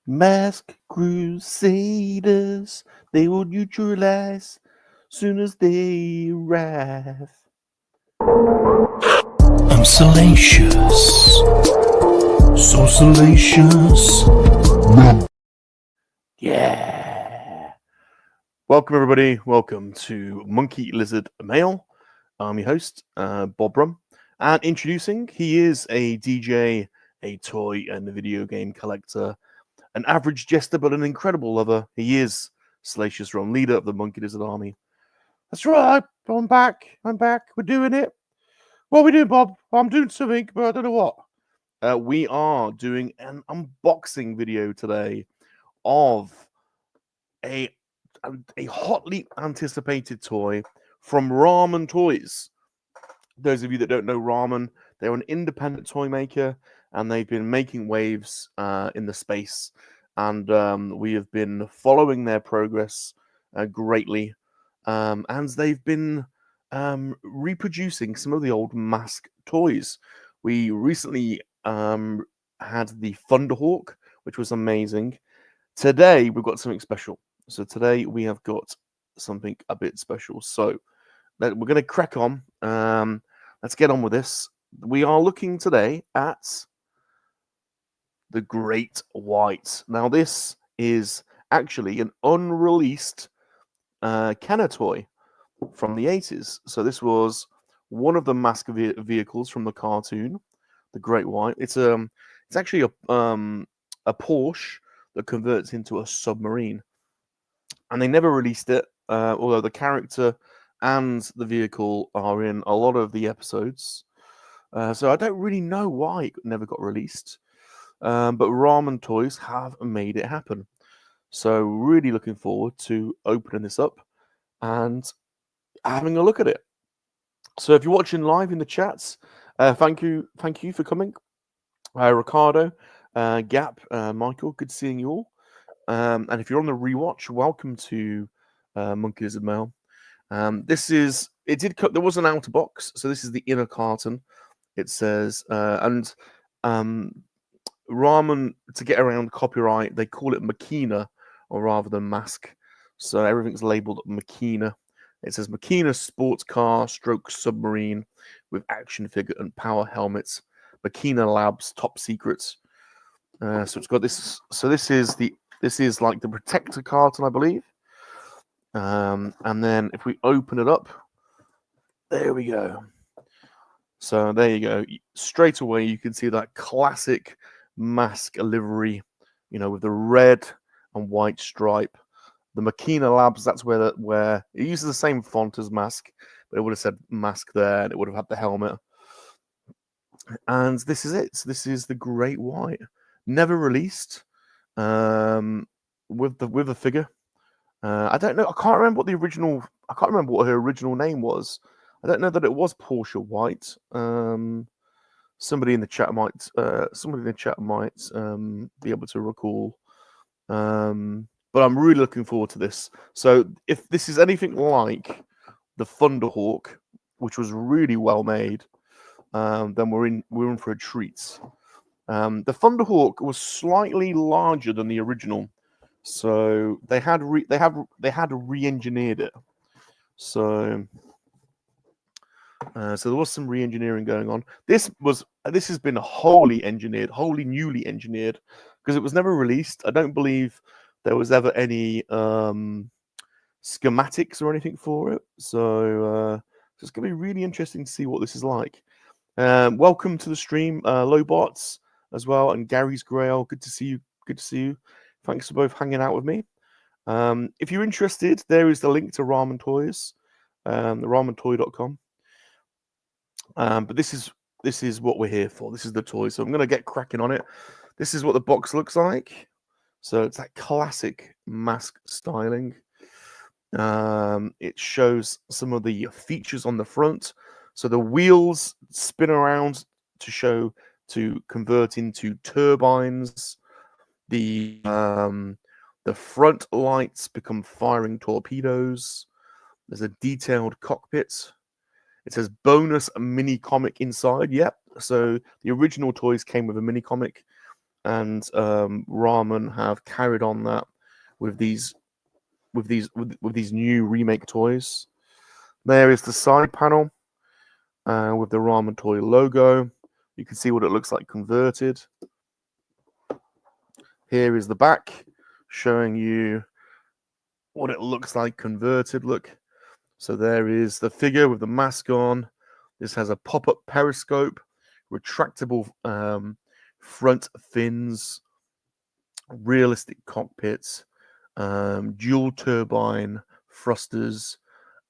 Mask Crusaders, they will neutralize soon as they arrive. I'm salacious. So salacious. Yeah. Welcome, everybody. Welcome to Monkey-Lizard Mail. I'm your host, Bob Rum. And introducing, he is a DJ, a toy and a video game collector, an average jester, but an incredible lover. He is Salacious Rum, leader of the Monkey-Lizard Army. That's right. I'm back. We're doing it. What are we doing, Bob? I'm doing something, but I don't know what. We are doing an unboxing video today of a hotly anticipated toy from Ramen Toys. Those of you that don't know Ramen, they're an independent toy maker, and they've been making waves in the space. And we have been following their progress greatly. And they've been reproducing some of the old mask toys. We recently had the Thunderhawk, which was amazing. Today, we've got something special. So today, we have got something a bit special. So we're going to crack on. Let's get on with this. We are looking today at the Great White. Now, this is actually an unreleased Kenner toy from the 80s. So this was one of the mask vehicles from the cartoon, the Great White. It's actually a Porsche that converts into a submarine, and they never released it. Although the character and the vehicle are in a lot of the episodes, so I don't really know why it never got released. But Ramen Toys have made it happen. So really looking forward to opening this up and having a look at it. So if you're watching live in the chats, thank you for coming. Ricardo, Gap, Michael, good seeing you all. And if you're on the rewatch, welcome to Monkey-Lizard Mail. There was an outer box, so this is the inner carton. It says, and Ramen, to get around copyright, they call it MAKINA, or rather than mask. So everything's labeled MAKINA. It says MAKINA sports car stroke submarine with action figure and power helmets. MAKINA Labs top secrets. So it's got this. So this is like the protector carton, I believe. And then if we open it up, there we go. So there you go. Straight away, you can see that classic mask livery, with the red and white stripe. The MAKINA Labs, that's where it uses the same font as mask, but it would have said mask there, and it would have had the helmet. And this is it. So this is the Great White, never released, with the figure. I don't know. I can't remember what her original name was. I don't know that it was Portia White. Somebody in the chat might be able to recall. But I'm really looking forward to this. So if this is anything like the Thunderhawk, which was really well made, then we're in for a treat. The Thunderhawk was slightly larger than the original, so they had re-engineered it. So there was some re-engineering going on. This has been wholly newly engineered, because it was never released. I don't believe there was ever any schematics or anything for it. So it's going to be really interesting to see what this is like. Welcome to the stream, Lowbots as well, and Gary's Grail. Good to see you. Thanks for both hanging out with me. If you're interested, there is the link to Ramen Toys, ramentoy.com. But this is what we're here for. This is the toy. So I'm going to get cracking on it. This is what the box looks like. So it's that classic mask styling. It shows some of the features on the front. So the wheels spin around to convert into turbines. The front lights become firing torpedoes. There's a detailed cockpit. It says bonus mini comic inside. Yep. So the original toys came with a mini comic. and Ramen have carried on that with these new remake toys. There is the side panel with the Ramen toy logo. You can see what it looks like converted. Here is the back, showing you what it looks like converted. Look, so there is the figure with the mask on. This has a pop-up periscope, retractable front fins, realistic cockpits, dual turbine thrusters,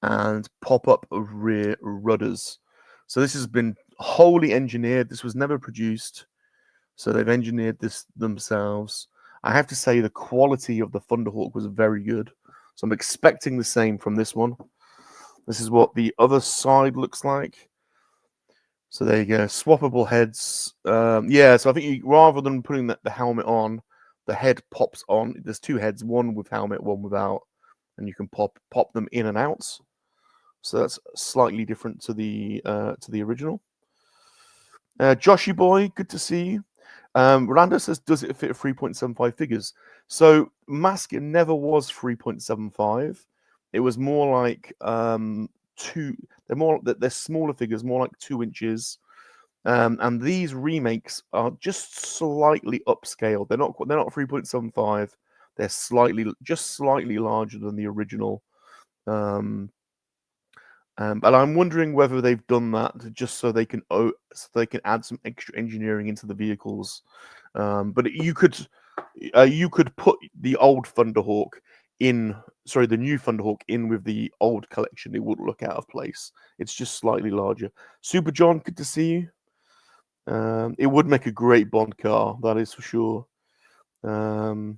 and pop-up rear rudders. So this has been wholly engineered. This was never produced. So they've engineered this themselves. I have to say the quality of the Thunderhawk was very good. So I'm expecting the same from this one. This is what the other side looks like. So there you go. Swappable heads. Yeah, so I think rather than putting the helmet on, the head pops on. There's two heads, one with helmet, one without. And you can pop them in and out. So that's slightly different to the original. Joshy boy, good to see you. Rolando says, does it fit 3.75 figures? So Mask never was 3.75. It was more like they're smaller figures, more like 2 inches. And these remakes are just slightly upscaled. They're not 3.75. They're just slightly larger than the original. And I'm wondering whether they've done that just so they can add some extra engineering into the vehicles. But you could put the old Thunderhawk in, the new Thunderhawk in with the old collection. It wouldn't look out of place. It's just slightly larger. Super John, good to see you. It would make a great Bond car, that is for sure. So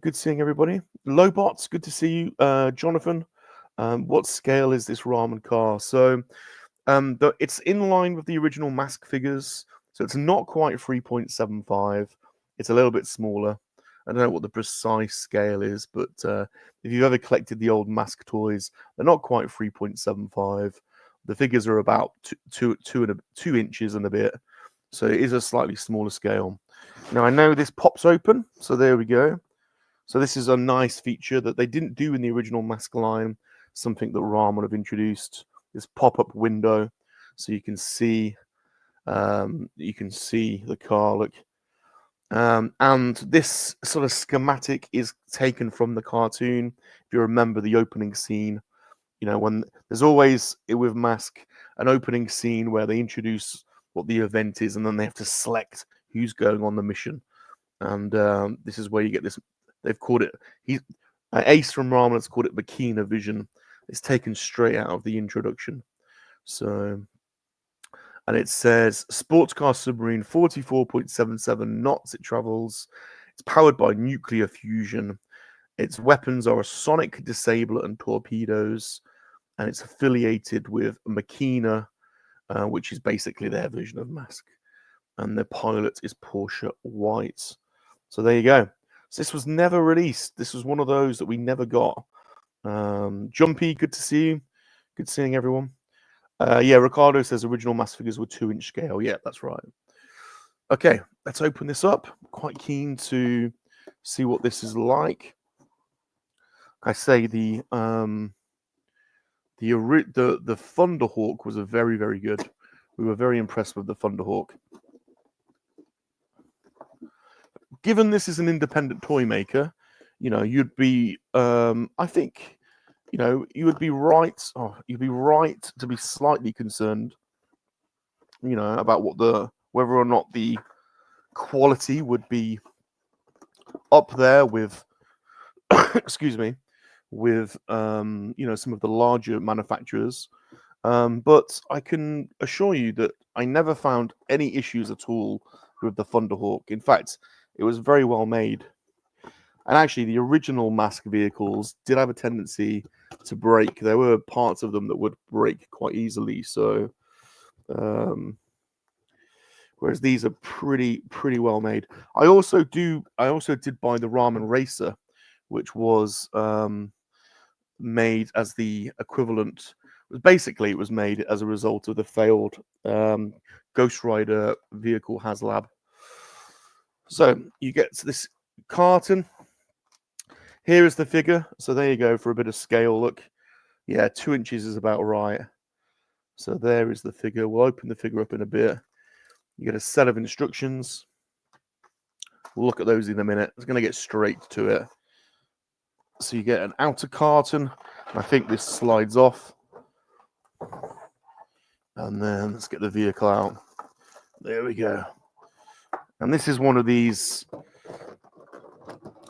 good seeing everybody. Lowbots, good to see you. Jonathan, what scale is this Ramen car? So it's in line with the original Mask figures. So it's not quite 3.75. It's a little bit smaller. I don't know what the precise scale is, but if you've ever collected the old Mask toys, they're not quite 3.75. The figures are about 2 inches and a bit. So it is a slightly smaller scale. Now I know this pops open, so there we go. So this is a nice feature that they didn't do in the original Mask line, something that Ramen have introduced. This pop-up window, so you can see the car. Look, and this sort of schematic is taken from the cartoon. If you remember the opening scene, when there's always with Mask an opening scene where they introduce what the event is, and then they have to select who's going on the mission. And this is where you get this. They've called it. Ace from Ramen has called it MAKINA vision. It's taken straight out of the introduction. So, and it says sports car submarine, 44.77 knots it travels. It's powered by nuclear fusion. Its weapons are a sonic disabler and torpedoes, and it's affiliated with MAKINA, which is basically their version of Mask. And the pilot is Porsche White. So there you go. So this was never released. This was one of those that we never got. Jumpy, good to see you. Good seeing everyone. Yeah, Ricardo says original Mask figures were 2-inch scale. Yeah, that's right. Okay, let's open this up. Quite keen to see what this is like. I say the Thunderhawk was a very, very good. We were very impressed with the Thunderhawk. Given this is an independent toy maker, you'd be, I think, you would be right. You'd be right to be slightly concerned, about whether or not the quality would be up there with, excuse me, with some of the larger manufacturers. But I can assure you that I never found any issues at all with the Thunderhawk. In fact, it was very well made. And actually, the original Mask vehicles did have a tendency to break. There were parts of them that would break quite easily. So, whereas these are pretty well made. I also did buy the Ramen Racer, which was made as the equivalent. It was made as a result of the failed Ghost Rider vehicle HasLab. So you get to this carton. Here is the figure. So there you go for a bit of scale. Look, yeah, 2 inches is about right. So there is the figure. We'll open the figure up in a bit. You get a set of instructions. We'll look at those in a minute. It's going to get straight to it. So you get an outer carton. I think this slides off. And then let's get the vehicle out. There we go. And this is one of these.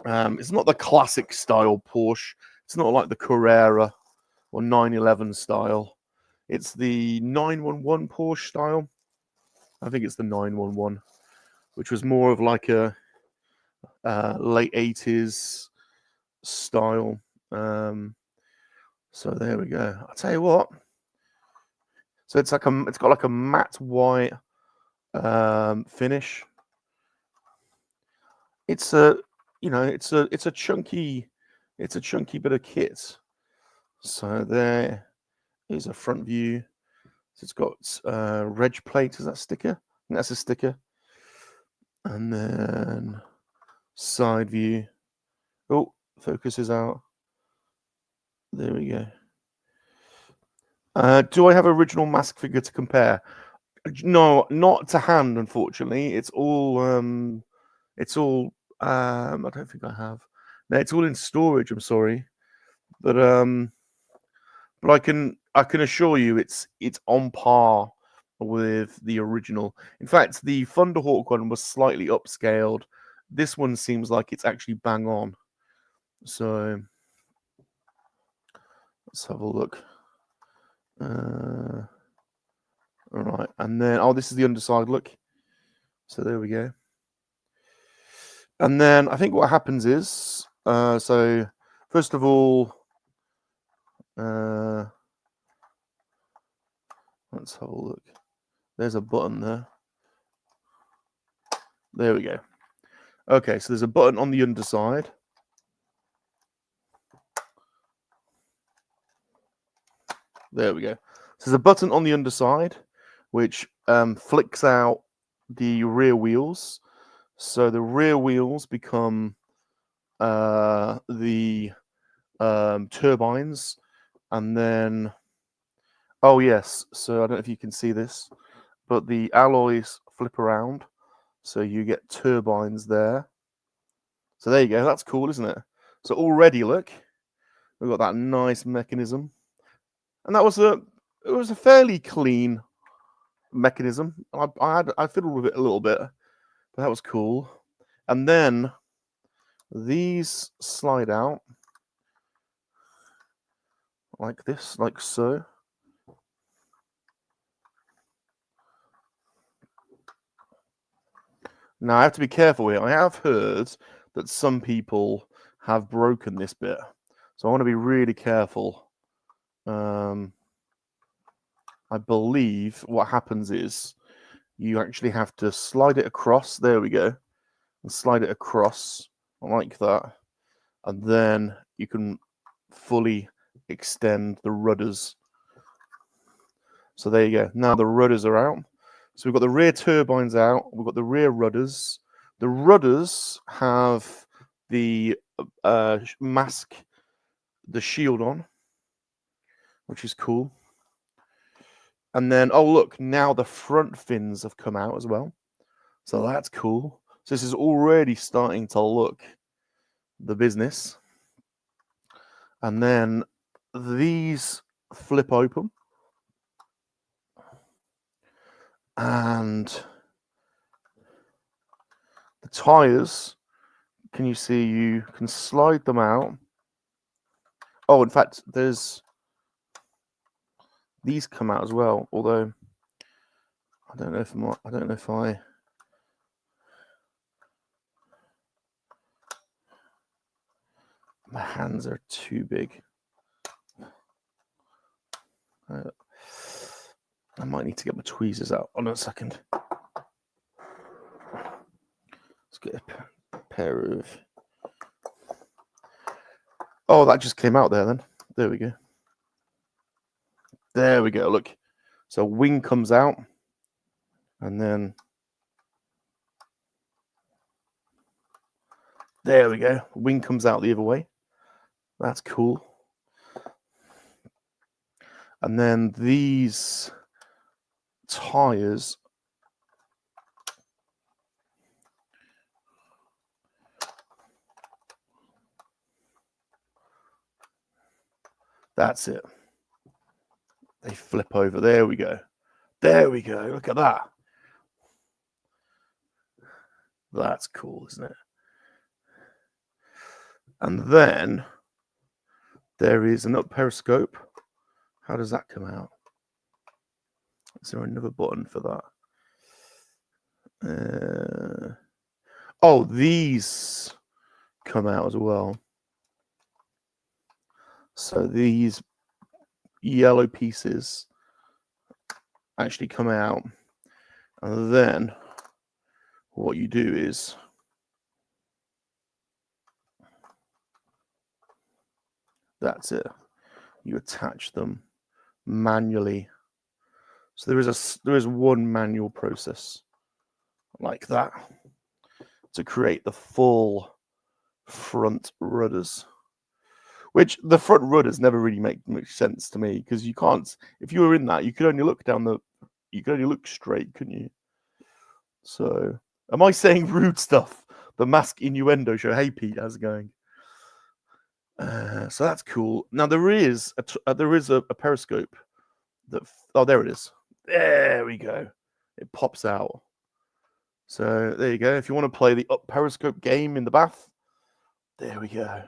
It's not the classic style Porsche. It's not like the Carrera or 911 style. It's the 911 Porsche style. I think it's the 911, which was more of like a late 80s style. So there we go. I'll tell you what. So it's got like a matte white finish. It's a chunky bit of kit. So there is a front view. So it's got reg plate. Is that sticker? I think that's a sticker. And then side view. Oh, focus is out. There we go. Do I have original mask figure to compare? No, not to hand, unfortunately. It's all I don't think I have. No, it's all in storage. I'm sorry, but I can assure you it's on par with the original. In fact, the Thunderhawk one was slightly upscaled. This one seems like it's actually bang on. So let's have a look. All right, and then this is the underside look. So there we go. And then I think what happens is, so first of all, let's have a look. There's a button there. There we go. Okay, so there's a button on the underside. There we go. So there's a button on the underside, which flicks out the rear wheels. So the rear wheels become the turbines, and then yes. So I don't know if you can see this, but the alloys flip around, so you get turbines there. So there you go. That's cool, isn't it? So already, look, we've got that nice mechanism, and it was a fairly clean mechanism. I fiddled with it a little bit, but that was cool. And then these slide out like this, like so. Now I have to be careful here. I have heard that some people have broken this bit, so I want to be really careful. I believe what happens is you actually have to slide it across. There we go. And slide it across like that. And then you can fully extend the rudders. So there you go. Now the rudders are out. So we've got the rear turbines out. We've got the rear rudders. The rudders have the mask, the shield on, which is cool. And then, oh, look, now the front fins have come out as well. So that's cool. So this is already starting to look the business. And then these flip open. And the tires, can you see, you can slide them out. Oh, in fact, these come out as well, although I don't know if my hands are too big. I might need to get my tweezers out. On a second. Let's get a pair of. Oh, that just came out there then. There we go. There we go. Look. So wing comes out. And then There we go. Wing comes out the other way. That's cool. And then these tires. That's it. They flip over. There we go. There we go. Look at that. That's cool, isn't it? And then there is an up periscope. How does that come out? Is there another button for that? Oh, these come out as well. So these yellow pieces actually come out. And then what you do is that's it. You attach them manually. So there is one manual process like that to create the full front rudders. Which the front rudders never really make much sense to me, because you can't. If you were in that, you could only look you could only look straight, couldn't you? So, am I saying rude stuff? The mask innuendo show. Hey Pete, how's it going? So that's cool. Now there is a periscope that. Oh, there it is. There we go. It pops out. So there you go. If you want to play the up periscope game in the bath, there we go.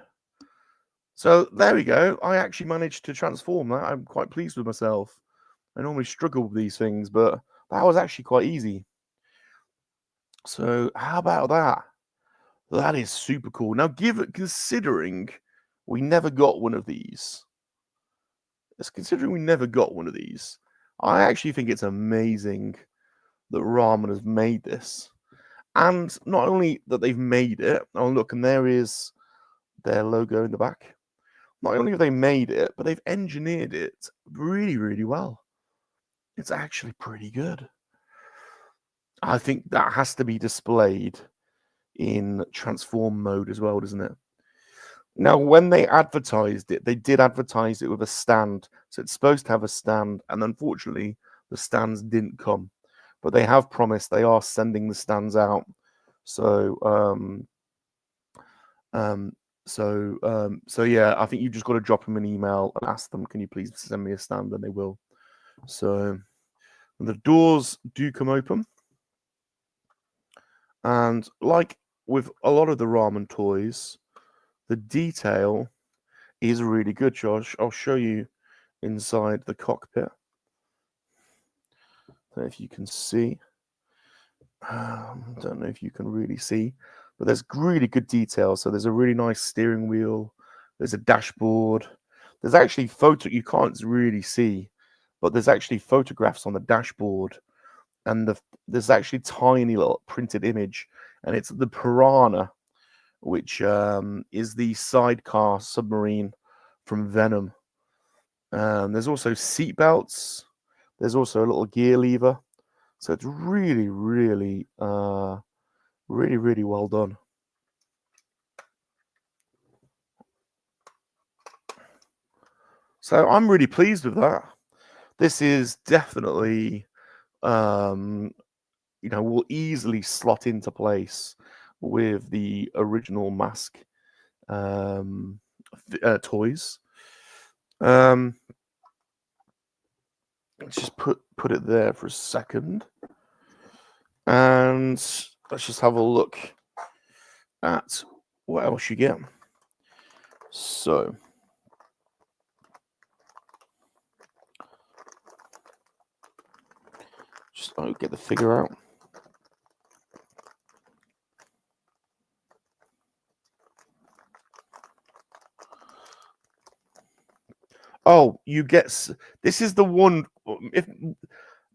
So there we go. I actually managed to transform that. I'm quite pleased with myself. I normally struggle with these things, but that was actually quite easy. So how about that? That is super cool. Now, considering we never got one of these, I actually think it's amazing that Ramen has made this. And not only that they've made it, oh look, and there is their logo in the back. Not only have they made it, but they've engineered it really, really well. It's actually pretty good. I think that has to be displayed in transform mode as well, doesn't it? Now, when they advertised it, they did advertise it with a stand. So it's supposed to have a stand, and unfortunately, the stands didn't come. But they have promised they are sending the stands out. So, so yeah, I think you just got to drop them an email and ask them, can you please send me a stand? And they will. So the doors do come open. And like with a lot of the Ramen toys, the detail is really good, Josh. I'll show you inside the cockpit. I don't know if you can see. Don't know if you can really see, but there's really good detail. So there's a really nice steering wheel. There's a dashboard. There's actually you can't really see, but there's actually photographs on the dashboard, and there's actually tiny little printed image, and it's the Piranha, which is the sidecar submarine from Venom. There's also seat belts. There's also a little gear lever. So it's really, really, really well done. So I'm really pleased with that. This is definitely, will easily slot into place with the original mask toys. Let's just put it there for a second, and let's just have a look at what else you get. So just get the figure out. Oh, you get this is the one.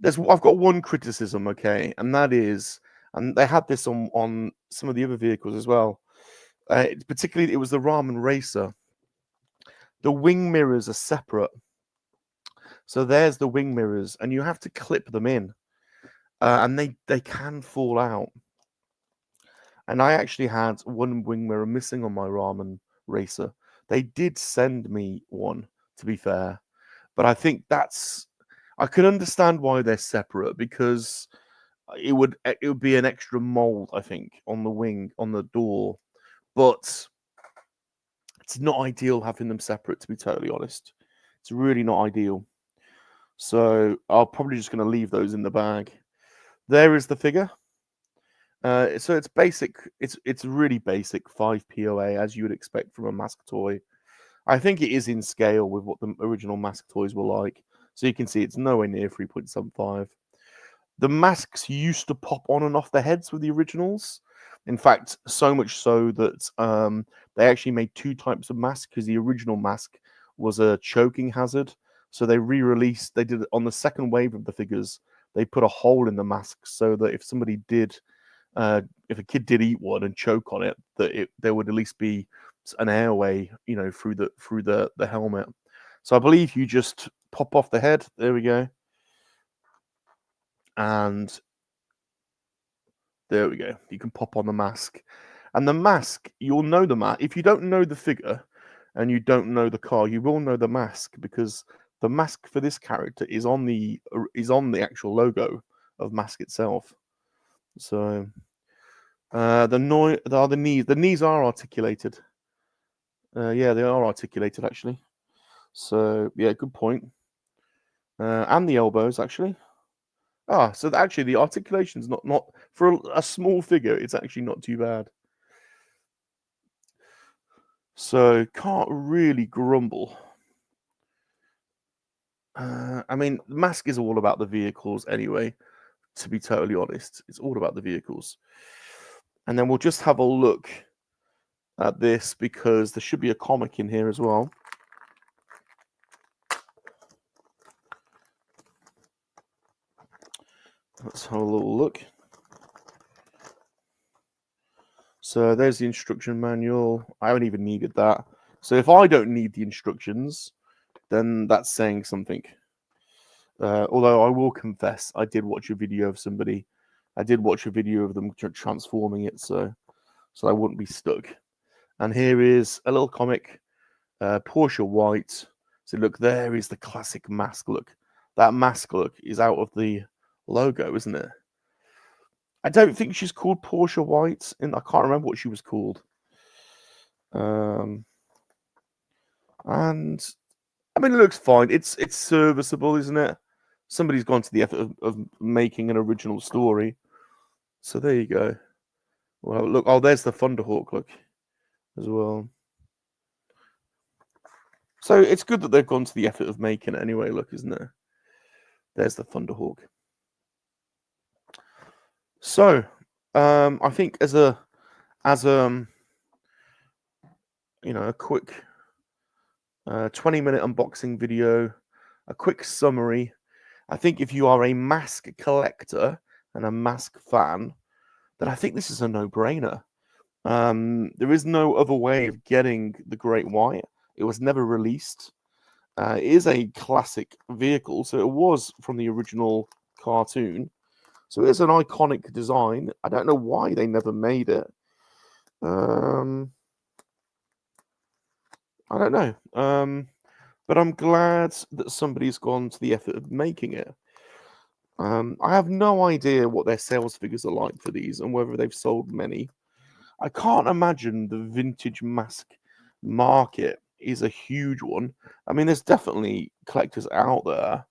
I've got one criticism, okay, and that is, and they had this on some of the other vehicles as well. Particularly, it was the Ramen Racer. The wing mirrors are separate, so there's the wing mirrors, and you have to clip them in, and they can fall out. And I actually had one wing mirror missing on my Ramen racer. They did send me one, to be fair, but I think I can understand why they're separate, because it would be an extra mold, I think, on the wing, on the door, but it's not ideal having them separate, to be totally honest. It's really not ideal. So I'm probably just going to leave those in the bag. There is the figure. So it's basic. It's really basic 5 POA, as you would expect from a mask toy. I think it is in scale with what the original mask toys were like. So you can see it's nowhere near 3.75. The masks used to pop on and off the heads with the originals. In fact, so much so that they actually made 2 types of mask, because the original mask was a choking hazard. So they re-released. They did it on the second wave of the figures. They put a hole in the mask so that if somebody did, if a kid did eat one and choke on it, that there would at least be an airway, through the helmet. So I believe you just pop off the head. There we go. And there we go. You can pop on the mask. And the mask, you'll know the mask. If you don't know the figure and you don't know the car, you will know the mask, because the mask for this character is on the actual logo of mask itself. So the knees are articulated. Yeah, they are articulated actually. So yeah, good point. And the elbows actually. So actually the articulation's not for a small figure. It's actually not too bad. So can't really grumble. I mean, mask is all about the vehicles anyway. To be totally honest, it's all about the vehicles. And then we'll just have a look at this, because there should be a comic in here as well. Let's have a little look. So there's the instruction manual. I haven't even needed that. So if I don't need the instructions, then that's saying something. Although I will confess, I did watch a video of somebody. I did watch a video of them transforming it, so I wouldn't be stuck. And here is a little comic, Porsche White. So look, there is the classic mask look. That mask look is out of the logo, isn't it? I don't think she's called Porsche White, and I can't remember what she was called. And I mean, it looks fine. It's serviceable, isn't it? Somebody's gone to the effort of making an original story. So there you go. Well, look. Oh, there's the Thunderhawk look as well. So it's good that they've gone to the effort of making it anyway. Look, isn't it? There's the Thunderhawk. So I think as a quick 20-minute unboxing video, a quick summary. I think if you are a mask collector and a mask fan, then I think this is a no-brainer. There is no other way of getting the Great White. It was never released. It is a classic vehicle, so it was from the original cartoon. So it is an iconic design. I don't know why they never made it. I don't know. But I'm glad that somebody's gone to the effort of making it. I have no idea what their sales figures are like for these and whether they've sold many. I can't imagine the vintage mask market is a huge one. I mean, there's definitely collectors out there,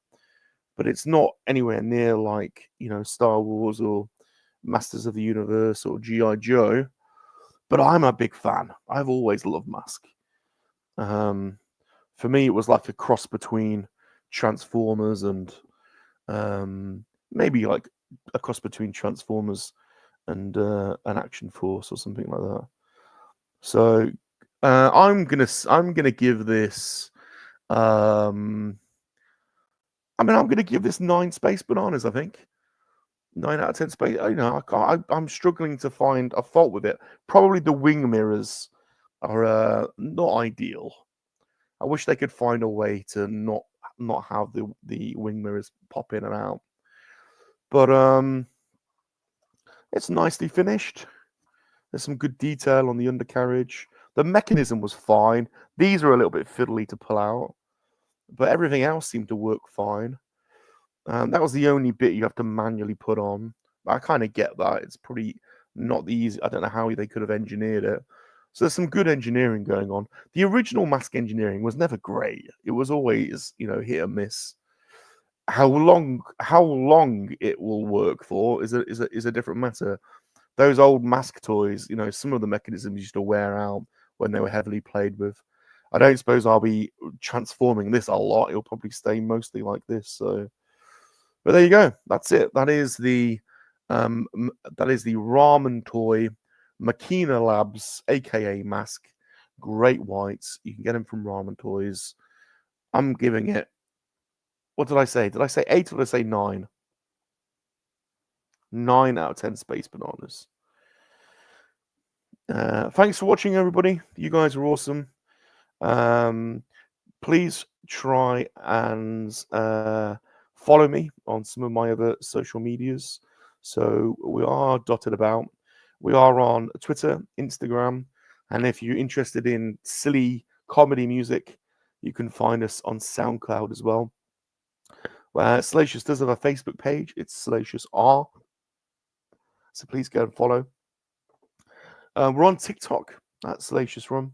but it's not anywhere near like, Star Wars or Masters of the Universe or G.I. Joe. But I'm a big fan. I've always loved Mask. For me, it was like a cross between Transformers and maybe like a cross between Transformers and an Action Force or something like that. So I'm gonna give this. I'm gonna give this 9 space bananas. I think 9 out of 10 space. I'm struggling to find a fault with it. Probably the wing mirrors are not ideal. I wish they could find a way to not have the wing mirrors pop in and out. But it's nicely finished. There's some good detail on the undercarriage. The mechanism was fine. These are a little bit fiddly to pull out, but everything else seemed to work fine. That was the only bit you have to manually put on. I kind of get that. It's probably not the easy. I don't know how they could have engineered it. So there's some good engineering going on. The original mask engineering was never great. It was always, hit or miss. How long it will work for is a different matter. Those old mask toys, some of the mechanisms used to wear out when they were heavily played with. I don't suppose I'll be transforming this a lot. It'll probably stay mostly like this. So, but there you go. That's it. That is the Ramen toy, MAKINA Labs, aka Mask, Great Whites. You can get them from Ramen Toys. I'm giving it. What did I say? Did I say 8 or did I say 9? 9 out of 10 space bananas. Thanks for watching, everybody. You guys are awesome. Please try and follow me on some of my other social medias. So we are dotted about. We are on Twitter, Instagram, and if you're interested in silly comedy music, you can find us on SoundCloud as well. Salacious does have a Facebook page. It's Salacious R. So please go and follow. We're on TikTok at Salacious Rum.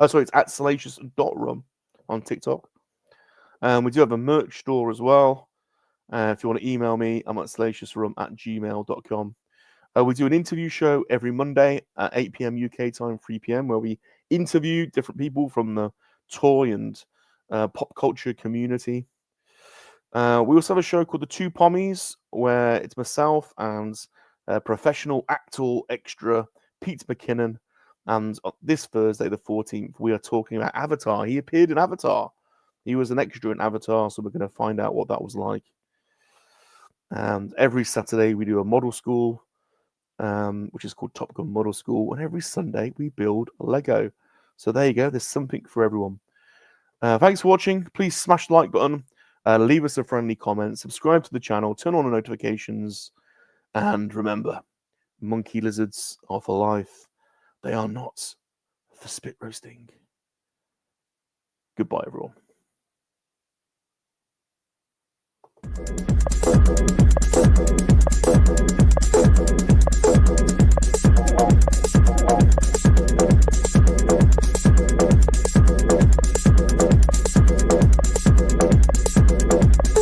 Oh, sorry, it's at salacious.rum on TikTok. We do have a merch store as well. If you want to email me, I'm at salaciousrum@gmail.com. We do an interview show every Monday at 8 p.m. UK time, 3 p.m., where we interview different people from the toy and pop culture community. We also have a show called The Two Pommies, where it's myself and professional actor extra Pete McKinnon. And this Thursday, the 14th, we are talking about Avatar. He appeared in Avatar. He was an extra in Avatar, so we're going to find out what that was like. And every Saturday, we do a model school, which is called Top Gun Model School. And every Sunday, we build Lego. So there you go. There's something for everyone. Thanks for watching. Please smash the like button. Leave us a friendly comment. Subscribe to the channel. Turn on the notifications. And remember, monkey lizards are for life. They are not for spit roasting. Goodbye, everyone.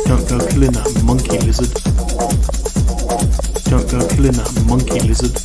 Don't go killing that monkey lizard. Don't go killing that monkey lizard.